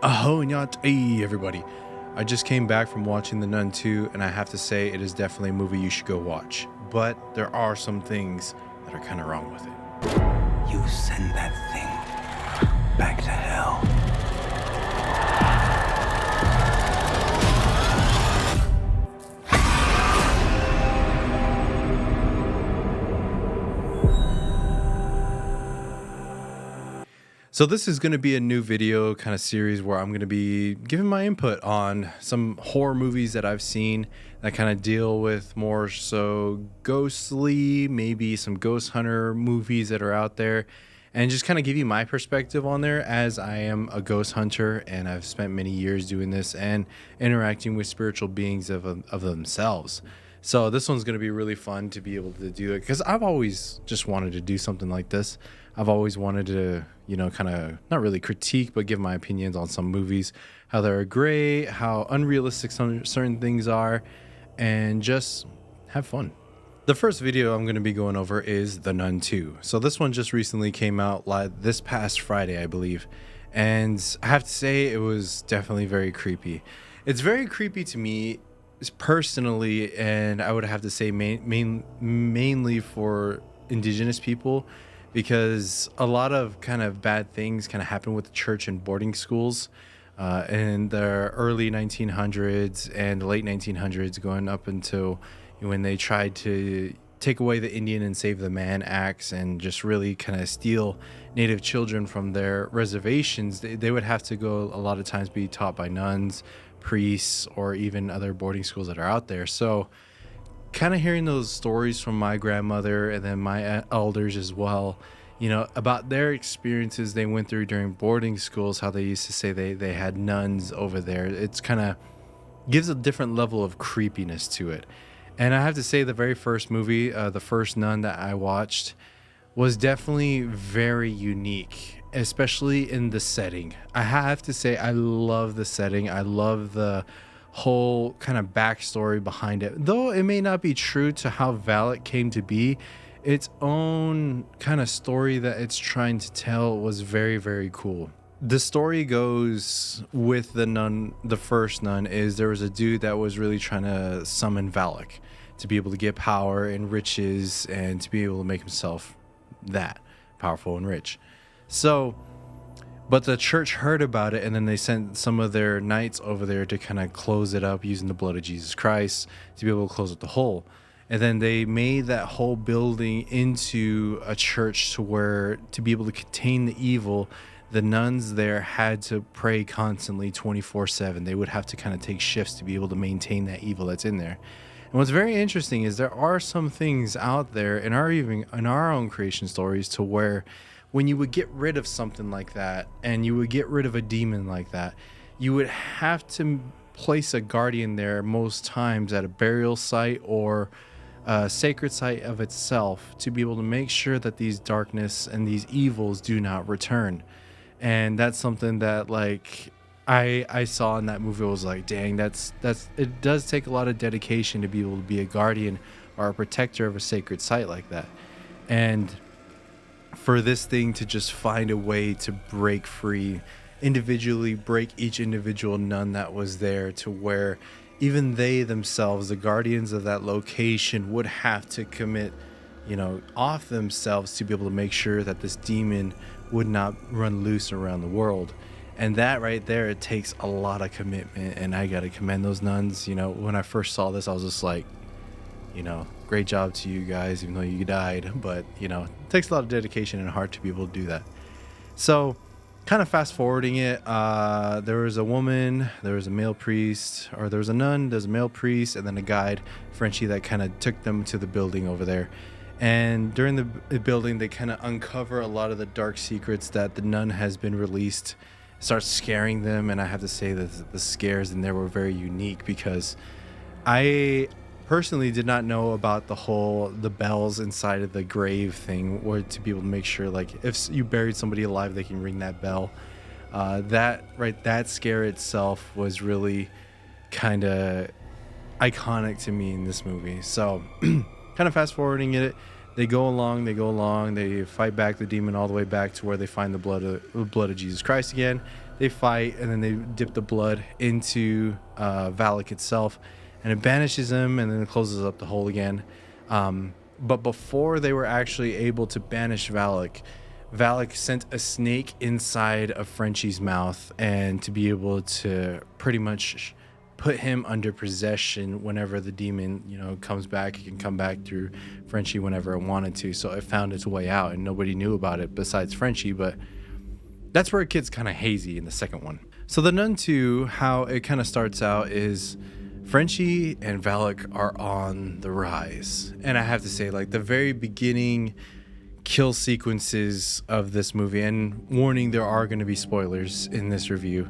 Hey everybody. I just came back from watching The Nun 2, and I have to say it is definitely a movie you should go watch. But there are some things that are kind of wrong with it. You send that thing back to hell. So this is going to be a new video kind of series where I'm going to be giving my input on some horror movies that I've seen that kind of deal with more so ghostly, maybe some ghost hunter movies that are out there, and just kind of give you my perspective on there, as I am a ghost hunter and I've spent many years doing this and interacting with spiritual beings of themselves. So this one's going to be really fun to be able to do it, because I've always just wanted to do something like this. I've always wanted to, kind of not really critique, but give my opinions on some movies, how they're great, how unrealistic some certain things are, and just have fun. The first video I'm going to be going over is The Nun 2. So this one just recently came out this past Friday, I believe. And I have to say it was definitely very creepy. It's very creepy to me personally, and I would have to say mainly for Indigenous people, because a lot of kind of bad things kind of happen with the church and boarding schools in the early 1900s and the late 1900s, going up until when they tried to take away the Indian and Save the Man acts and just really kind of steal Native children from their reservations. They would have to go a lot of times be taught by nuns, priests, or even other boarding schools that are out there. So kind of hearing those stories from my grandmother and then my elders as well, about their experiences they went through during boarding schools, how they used to say they had nuns over there. It's kind of gives a different level of creepiness to it. And I have to say the very first movie, the first Nun that I watched, was definitely very unique, especially in the setting. I have to say I love the setting. I love the whole kind of backstory behind it. Though it may not be true to how Valak came to be, its own kind of story that it's trying to tell was very, very cool. The story goes with the nun, the first nun, is there was a dude that was really trying to summon Valak to be able to get power and riches and to be able to make himself that powerful and rich. But the church heard about it, and then they sent some of their knights over there to kind of close it up using the blood of Jesus Christ to be able to close up the hole. And then they made that whole building into a church to be able to contain the evil, the nuns there had to pray constantly 24/7. They would have to kind of take shifts to be able to maintain that evil that's in there. And what's very interesting is there are some things out there in our own creation stories to where when you would get rid of something like that and you would get rid of a demon like that, you would have to place a guardian there most times at a burial site or a sacred site of itself to be able to make sure that these darkness and these evils do not return. And that's something that I saw in that movie. I was like, dang, that's it does take a lot of dedication to be able to be a guardian or a protector of a sacred site like that. And for this thing to just find a way to break free, individually break each individual nun that was there, to where even they themselves, the guardians of that location, would have to commit, off themselves to be able to make sure that this demon would not run loose around the world. And that right there, it takes a lot of commitment, and I got to commend those nuns. When I first saw this, I was just like, great job to you guys, even though you died. But, it takes a lot of dedication and heart to be able to do that. So kind of fast forwarding it, there was a woman, there was a male priest, or there was a nun, there's a male priest, and then a guide, Frenchie, that kind of took them to the building over there. And during the building, they kind of uncover a lot of the dark secrets that the nun has been released, starts scaring them. And I have to say that the scares in there were very unique, because I personally did not know about the bells inside of the grave thing, or to be able to make sure, if you buried somebody alive, they can ring that bell. That scare itself was really kind of iconic to me in this movie. So kind of fast forwarding it, They go along, they fight back the demon all the way back to where they find the blood of Jesus Christ again. They fight, and then they dip the blood into Valak itself, and it banishes him, and then it closes up the hole again. But before they were actually able to banish Valak, Valak sent a snake inside of Frenchie's mouth, and to be able to pretty much put him under possession whenever the demon, comes back. It can come back through Frenchie whenever it wanted to. So it found its way out, and nobody knew about it besides Frenchie. But that's where it gets kind of hazy in the second one. So the Nun 2, how it kind of starts out is Frenchie and Valak are on the rise. And I have to say, like, the very beginning kill sequences of this movie, and warning, there are going to be spoilers in this review.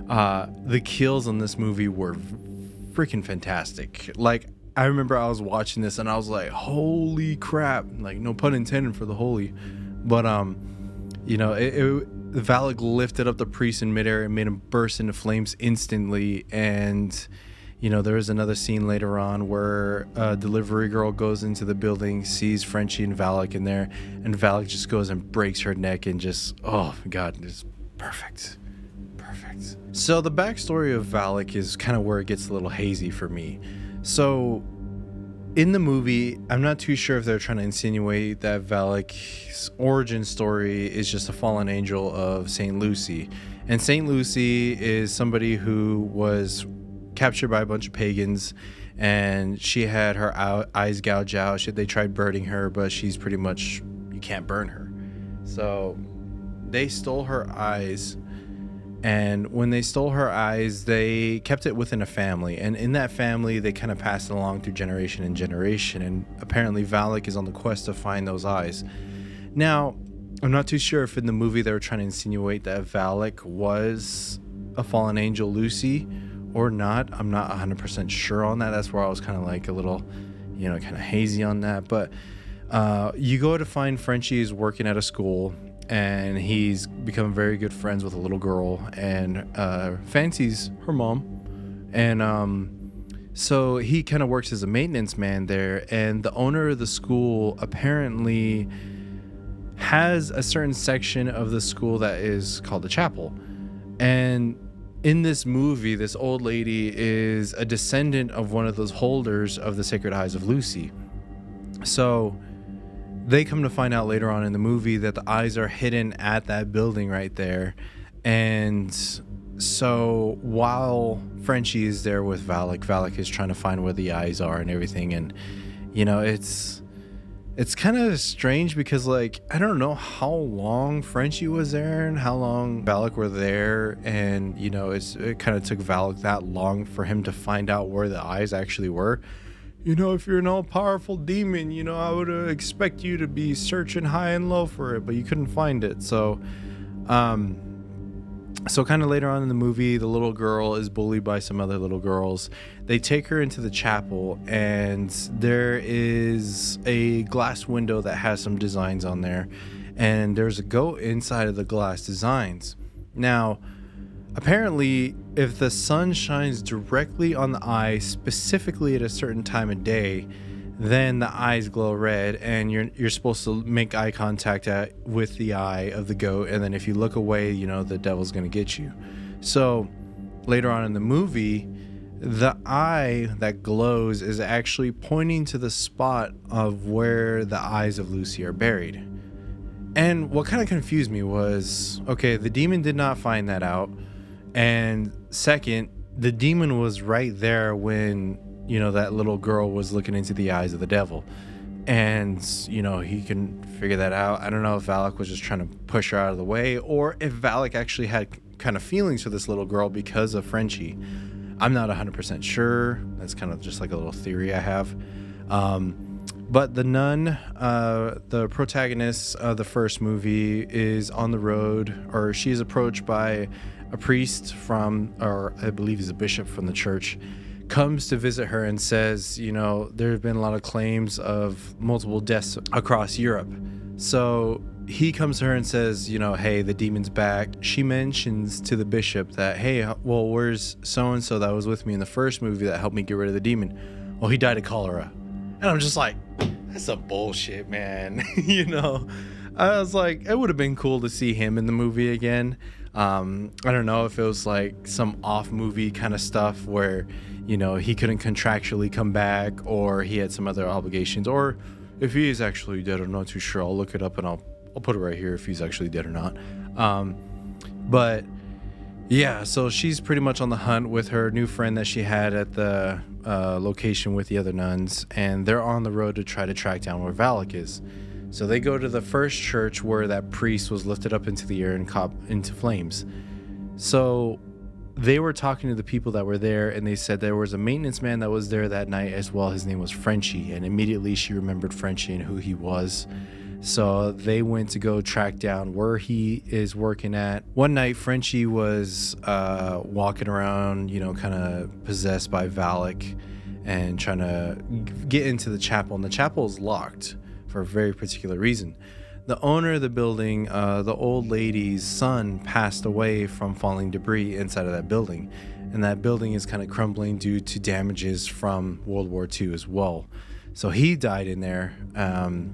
The kills on this movie were freaking fantastic. Like, I remember I was watching this and I was like, holy crap. Like, no pun intended for the holy. But, Valak lifted up the priest in midair and made him burst into flames instantly. And, there was another scene later on where a delivery girl goes into the building, sees Frenchie and Valak in there, and Valak just goes and breaks her neck and just, oh my God, it's perfect. So the backstory of Valak is kind of where it gets a little hazy for me. So in the movie, I'm not too sure if they're trying to insinuate that Valak's origin story is just a fallen angel of Saint Lucy. And Saint Lucy is somebody who was captured by a bunch of pagans, and she had her eyes gouged out. They tried burning her, but she's pretty much, you can't burn her. So they stole her eyes. And when they stole her eyes, they kept it within a family. And in that family, they kind of passed it along through generation and generation. And apparently Valak is on the quest to find those eyes. Now, I'm not too sure if in the movie they were trying to insinuate that Valak was a fallen angel Lucy or not. I'm not 100% sure on that. That's where I was kind of like a little, kind of hazy on that. But you go to find Frenchie is working at a school, and he's become very good friends with a little girl, and fancies her mom. And so he kind of works as a maintenance man there, and the owner of the school apparently has a certain section of the school that is called the chapel. And in this movie, this old lady is a descendant of one of those holders of the Sacred Eyes of Lucy. So they come to find out later on in the movie that the eyes are hidden at that building right there. And so while Frenchie is there with Valak is trying to find where the eyes are and everything. And, it's kind of strange because, like, I don't know how long Frenchie was there and how long Valak were there. And, it kind of took Valak that long for him to find out where the eyes actually were. If you're an all-powerful demon, I would expect you to be searching high and low for it, but you couldn't find it. So kind of later on in the movie, the little girl is bullied by some other little girls. They take her into the chapel, and there is a glass window that has some designs on there, and there's a goat inside of the glass designs. Now, apparently, if the sun shines directly on the eye, specifically at a certain time of day, then the eyes glow red, and you're supposed to make eye contact with the eye of the goat, and then if you look away, the devil's going to get you. So later on in the movie, the eye that glows is actually pointing to the spot of where the eyes of Lucy are buried. And what kind of confused me was, okay, the demon did not find that out. And second, the demon was right there when, that little girl was looking into the eyes of the devil. And, he can figure that out. I don't know if Valak was just trying to push her out of the way, or if Valak actually had kind of feelings for this little girl because of Frenchie. I'm not 100% sure. That's kind of just like a little theory I have. But the nun, the protagonist of the first movie, is on the road, or she is approached by a priest or I believe he's a bishop from the church, comes to visit her and says, there have been a lot of claims of multiple deaths across Europe. So he comes to her and says, hey, the demon's back. She mentions to the bishop that, hey, well, where's so-and-so that was with me in the first movie that helped me get rid of the demon? Well, he died of cholera. And I'm just like, that's a bullshit, man. You know, I was like, it would have been cool to see him in the movie again. I don't know if it was like some off movie kind of stuff where, you know, he couldn't contractually come back, or he had some other obligations, or if he is actually dead. I'm not too sure. I'll look it up and I'll put it right here if he's actually dead or not. But yeah, so she's pretty much on the hunt with her new friend that she had at the location with the other nuns, and they're on the road to try to track down where Valak is. So they go to the first church where that priest was lifted up into the air and caught into flames. So they were talking to the people that were there, and they said there was a maintenance man that was there that night as well. His name was Frenchie, and immediately she remembered Frenchie and who he was. So they went to go track down where he is working at. One night, Frenchie was walking around, you know, kind of possessed by Valak and trying to get into the chapel. And the chapel is locked for a very particular reason. The owner of the building, the old lady's son, passed away from falling debris inside of that building. And that building is kind of crumbling due to damages from World War II as well. So he died in there.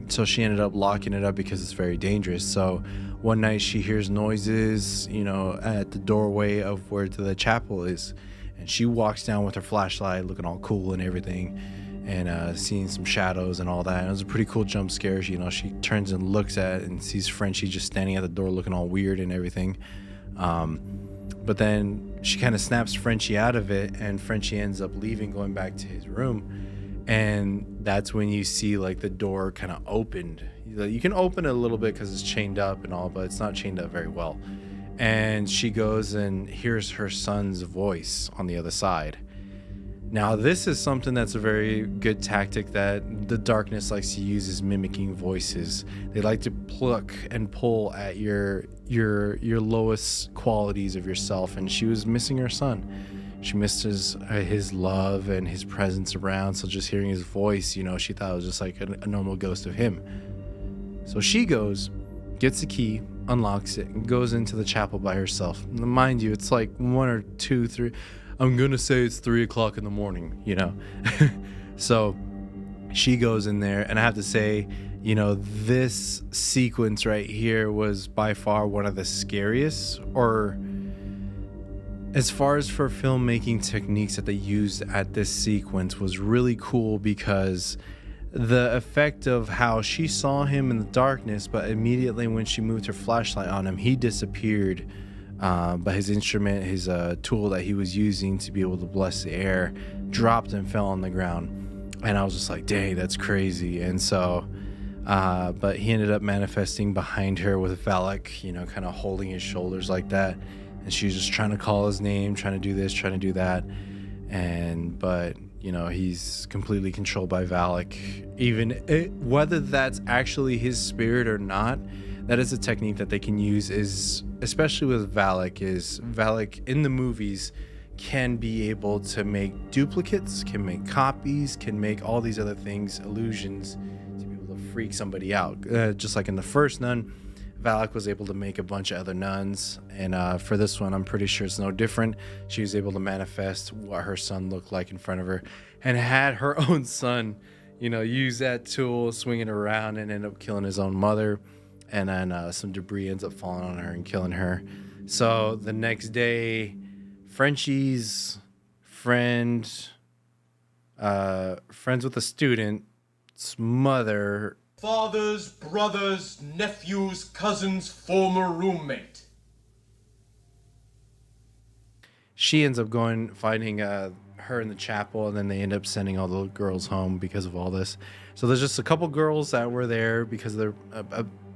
So she ended up locking it up because it's very dangerous. So one night she hears noises, you know, at the doorway of where the chapel is. And she walks down with her flashlight, looking all cool and everything, and seeing some shadows and all that. And it was a pretty cool jump scare. You know, she turns and looks at it and sees Frenchie just standing at the door looking all weird and everything. But then she kind of snaps Frenchie out of it, and Frenchie ends up leaving, going back to his room. And that's when you see like the door kind of opened. You can open it a little bit because it's chained up and all, but it's not chained up very well. And she goes and hears her son's voice on the other side. Now, this is something that's a very good tactic that the darkness likes to use, is mimicking voices. They like to pluck and pull at your lowest qualities of yourself, and she was missing her son. She missed his love and his presence around, so just hearing his voice, you know, she thought it was just like a normal ghost of him. So she goes, gets the key, unlocks it, and goes into the chapel by herself. Now, mind you, it's like 1 or 2, 3. I'm gonna say it's 3 o'clock in the morning, you know. So she goes in there, and I have to say, you know, this sequence right here was by far one of the scariest, or as far as for filmmaking techniques that they used at this sequence, was really cool, because the effect of how she saw him in the darkness, but immediately when she moved her flashlight on him, he disappeared. But his instrument, his tool that he was using to be able to bless the air, dropped and fell on the ground. And I was just like, dang, that's crazy. And so, but he ended up manifesting behind her with Valak, you know, kind of holding his shoulders like that. And she was just trying to call his name, trying to do this, trying to do that. But, you know, he's completely controlled by Valak. Whether that's actually his spirit or not, that is a technique that they can use, is especially with Valak, is Valak in the movies can be able to make duplicates, can make copies, can make all these other things, illusions, to be able to freak somebody out. Just like in the first Nun, Valak was able to make a bunch of other nuns, and for this one, I'm pretty sure it's no different. She was able to manifest what her son looked like in front of her, and had her own son, you know, use that tool, swing it around, and end up killing his own mother. And then some debris ends up falling on her and killing her. So the next day, Frenchie's friends with a student's mother, father's brother's nephew's cousin's former roommate. She ends up finding her in the chapel, and then they end up sending all the girls home because of all this. So there's just a couple girls that were there because they're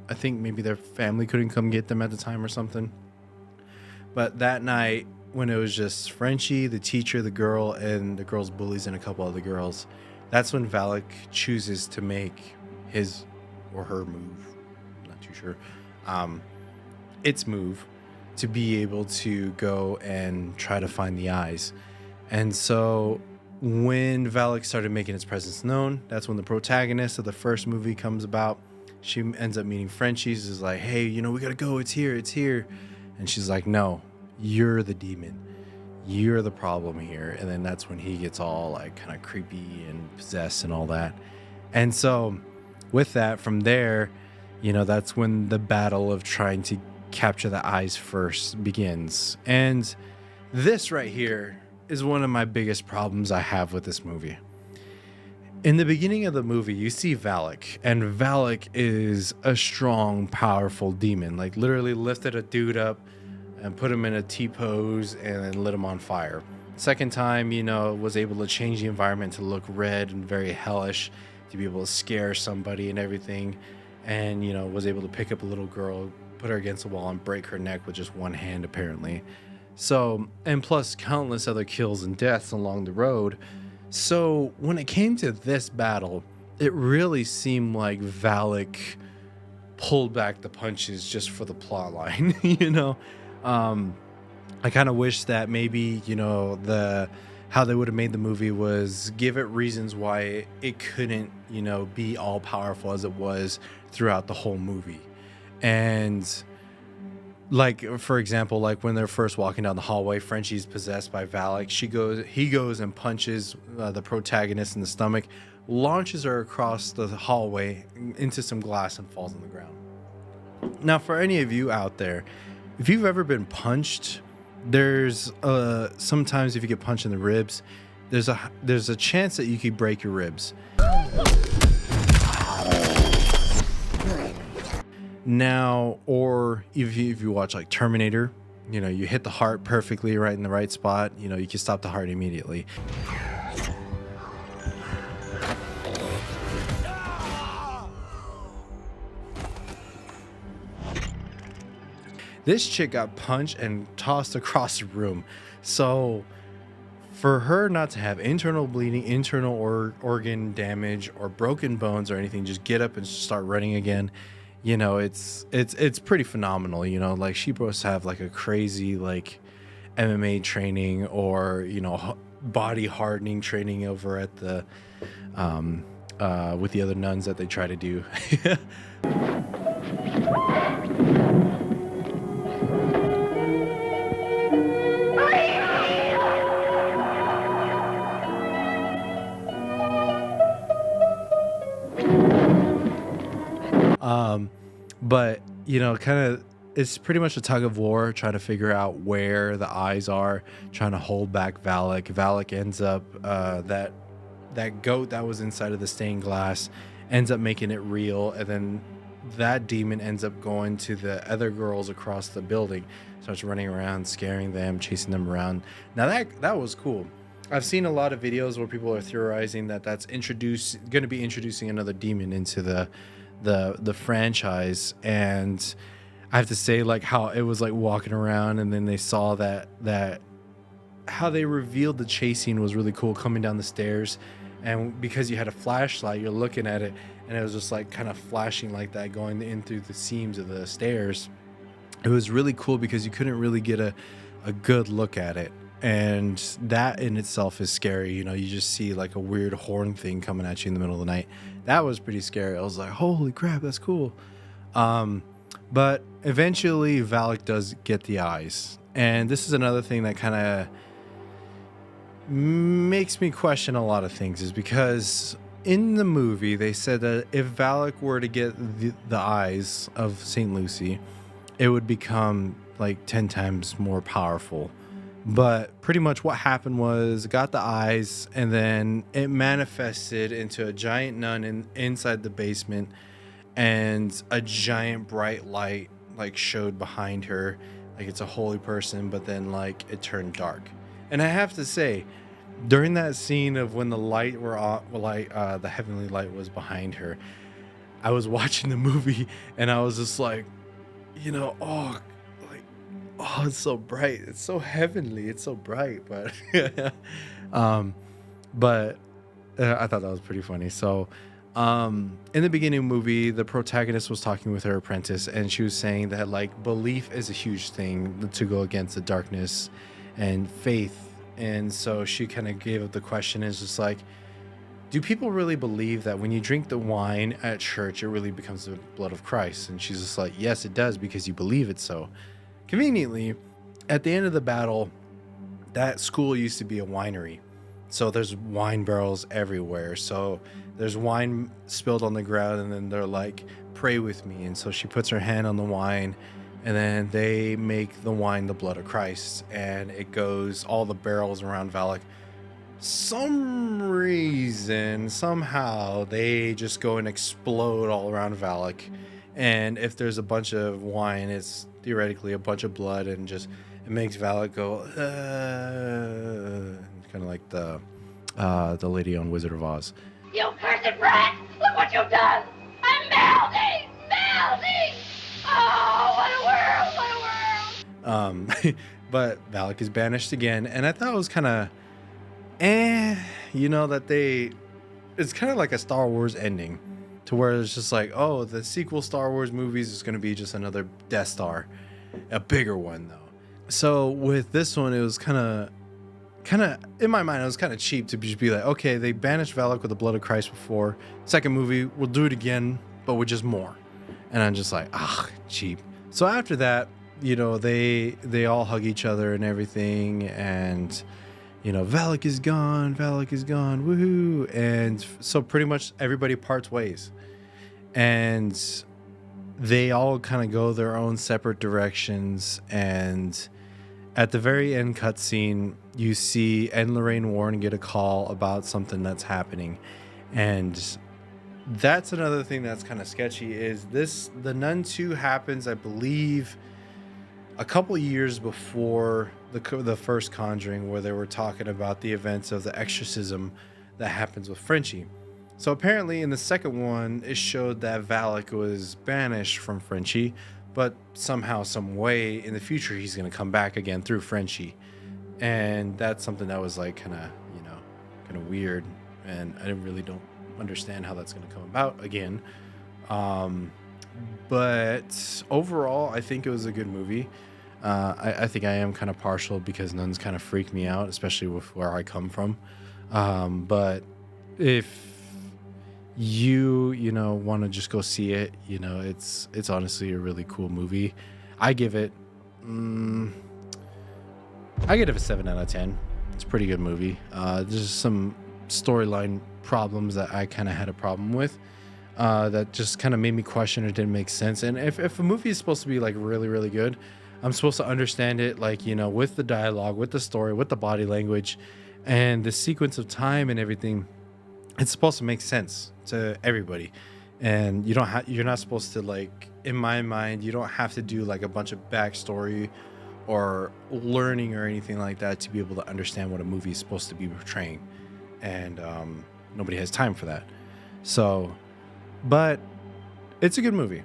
I think maybe their family couldn't come get them at the time or something. But that night, when it was just Frenchie, the teacher, the girl, and the girl's bullies, and a couple other girls, that's when Valak chooses to make his or her move. I'm not too sure. Its move to be able to go and try to find the eyes. And so when Valak started making his presence known, that's when the protagonist of the first movie comes about. She ends up meeting Frenchie. She's like, hey, you know, we gotta go. It's here. And she's like, no, you're the demon. you're the problem here. And then that's when he gets all like kind of creepy and possessed and all that. And so with that, from there, that's when the battle of trying to capture the eyes first begins. And this right here is one of my biggest problems I have with this movie. In the beginning of the movie, you see Valak, and Valak is a strong, powerful demon. Like literally lifted a dude up and put him in a T-pose and then lit him on fire. Second time, was able to change the environment to look red and very hellish, to be able to scare somebody and everything. And, was able to pick up a little girl, put her against the wall and break her neck with just one hand, apparently. So, and plus countless other kills and deaths along the road. So when it came to this battle, it really seemed like Valak pulled back the punches just for the plot line. I kind of wish that maybe, how they would have made the movie was give it reasons why it couldn't, be all powerful as it was throughout the whole movie. And like, for example, like when they're first walking down the hallway, Frenchie's possessed by Valak. He goes and punches the protagonist in the stomach, launches her across the hallway into some glass and falls on the ground. Now, for any of you out there, if you've ever been punched, there's sometimes if you get punched in the ribs, there's a chance that you could break your ribs. Now, or if you watch like Terminator, you hit the heart perfectly right in the right spot, you can stop the heart immediately. This chick got punched and tossed across the room. So for her not to have internal bleeding, internal organ damage, or broken bones or anything, just get up and start running again. It's pretty phenomenal. Like she must have like a crazy like MMA training or body hardening training over at the with the other nuns that they try to do. But kind of it's pretty much a tug of war trying to figure out where the eyes are, trying to hold back Valak. Valak ends up that goat that was inside of the stained glass ends up making it real, and then that demon ends up going to the other girls across the building, starts running around, scaring them, chasing them around. Now that was cool. I've seen a lot of videos where people are theorizing that that's going to be introducing another demon into the franchise, and I have to say, like, how it was like walking around and then they saw that how they revealed the chase scene was really cool, coming down the stairs, and because you had a flashlight, you're looking at it and it was just like kind of flashing like that, going in through the seams of the stairs. It was really cool because you couldn't really get a good look at it, and that in itself is scary. You just see like a weird horn thing coming at you in the middle of the night. That was pretty scary. I was like, holy crap, that's cool. But eventually Valak does get the eyes, and this is another thing that kind of makes me question a lot of things, is because in the movie they said that if Valak were to get the eyes of St. Lucy, it would become like 10 times more powerful. But pretty much what happened was it got the eyes, and then it manifested into a giant nun inside the basement, and a giant bright light like showed behind her, like it's a holy person, but then like it turned dark. And I have to say, during that scene of when the light were on, the heavenly light was behind her, I was watching the movie and I was just like, oh, it's so bright, it's so heavenly, it's so bright. But I thought that was pretty funny. So in the beginning of the movie, the protagonist was talking with her apprentice, and she was saying that like belief is a huge thing to go against the darkness, and faith. And so she kind of gave up the question, is just like, do people really believe that when you drink the wine at church, it really becomes the blood of Christ? And she's just like, yes, it does, because you believe it. So conveniently, at the end of the battle, that school used to be a winery. So there's wine barrels everywhere. So there's wine spilled on the ground, and then they're like, pray with me. And so she puts her hand on the wine, and then they make the wine the blood of Christ. And it goes all the barrels around Valak. Some reason, somehow, they just go and explode all around Valak. And if there's a bunch of wine, it's theoretically a bunch of blood, and just it makes Valak go, kind of like the lady on Wizard of Oz. You cursed brat! Look what you've done! I'm melting! Melting! Oh, what a world! What a world! But Valak is banished again, and I thought it was kind of, that it's kind of like a Star Wars ending, to where it's just like, oh, the sequel Star Wars movies is going to be just another Death Star, a bigger one though. So with this one, it was kind of in my mind, it was kind of cheap to just be like, okay, they banished Valak with the blood of Christ before. Second movie, we'll do it again, but with just more. And I'm just like, cheap. So after that, they all hug each other and everything, and Valak is gone, woohoo. And so pretty much everybody parts ways, and they all kind of go their own separate directions. And at the very end cutscene, you see Ed and Lorraine Warren get a call about something that's happening. And that's another thing that's kind of sketchy, is the Nun 2 happens, I believe, a couple years before the first Conjuring, where they were talking about the events of the exorcism that happens with Frenchie. So apparently in the second one, it showed that Valak was banished from Frenchie, but somehow, some way in the future, he's going to come back again through Frenchie. And that's something that was like kind of weird, and I really don't understand how that's going to come about again. But overall, I think it was a good movie. I think I am kind of partial because nuns kind of freak me out, especially with where I come from. But if you want to just go see it, it's honestly a really cool movie. I give it a 7 out of 10. It's a pretty good movie. There's some storyline problems that I kind of had a problem with, that just kind of made me question or didn't make sense. And if a movie is supposed to be like really, really good, I'm supposed to understand it, like, with the dialogue, with the story, with the body language, and the sequence of time and everything. It's supposed to make sense to everybody. And you're not supposed to, like, in my mind, you don't have to do like a bunch of backstory or learning or anything like that to be able to understand what a movie is supposed to be portraying. And nobody has time for that. So, but it's a good movie.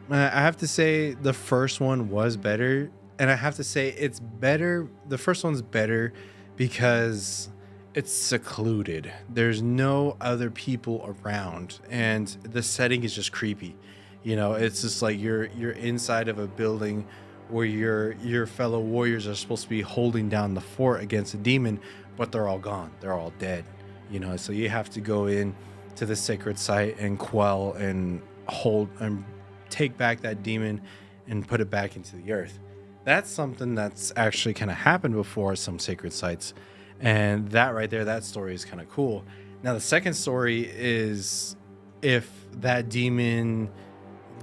I have to say the first one was better, and I have to say it's better. The first one's better because it's secluded. There's no other people around, and the setting is just creepy. It's just like you're inside of a building where your fellow warriors are supposed to be holding down the fort against a demon, but they're all gone. They're all dead. So you have to go in to the sacred site and quell and hold and take back that demon and put it back into the earth. That's something that's actually kind of happened before at some sacred sites. And that right there, that story is kind of cool. Now, the second story is if that demon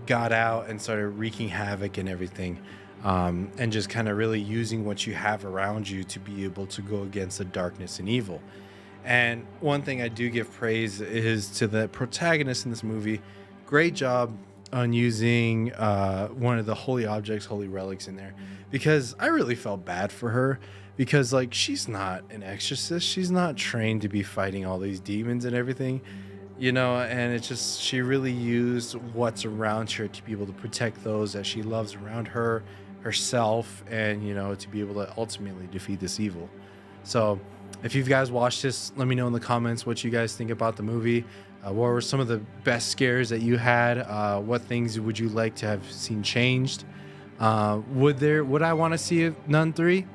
got out and started wreaking havoc and everything, and just kind of really using what you have around you to be able to go against the darkness and evil. And one thing I do give praise is to the protagonist in this movie. Great job on using one of the holy objects, holy relics in there, because I really felt bad for her, because like she's not an exorcist, she's not trained to be fighting all these demons and everything, and it's just she really used what's around her to be able to protect those that she loves around herself, and to be able to ultimately defeat this evil. So if you guys watched this, let me know in the comments what you guys think about the movie. What were some of the best scares that you had? What things would you like to have seen changed? Would I want to see Nun 3?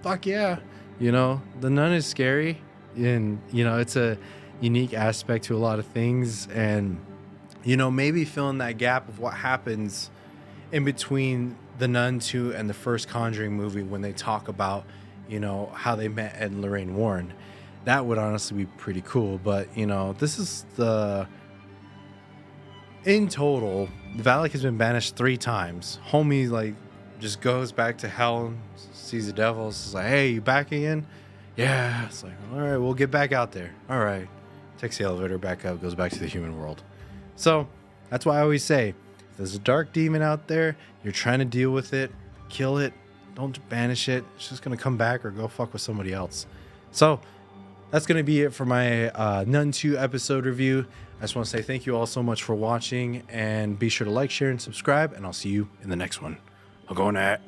Fuck yeah. The Nun is scary, and it's a unique aspect to a lot of things, and maybe fill in that gap of what happens in between the Nun 2 and the first Conjuring movie, when they talk about how they met Ed and Lorraine Warren. That would honestly be pretty cool. But, this is in total, Valak has been banished 3 times. Homie, just goes back to hell and sees the devil. It's like, hey, you back again? Yeah. It's like, all right, we'll get back out there. All right. Takes the elevator back up, goes back to the human world. So that's why I always say, if there's a dark demon out there, you're trying to deal with it, kill it, don't banish it. It's just going to come back or go fuck with somebody else. So that's going to be it for my Nun 2 episode review. I just want to say thank you all so much for watching, and be sure to like, share, and subscribe, and I'll see you in the next one. I'll go on that.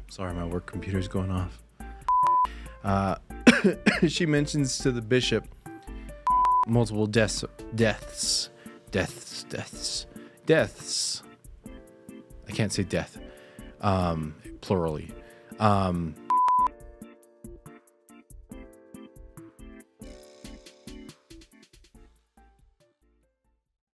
Sorry, my work computer's going off. She mentions to the bishop multiple deaths. I can't say death, plurally.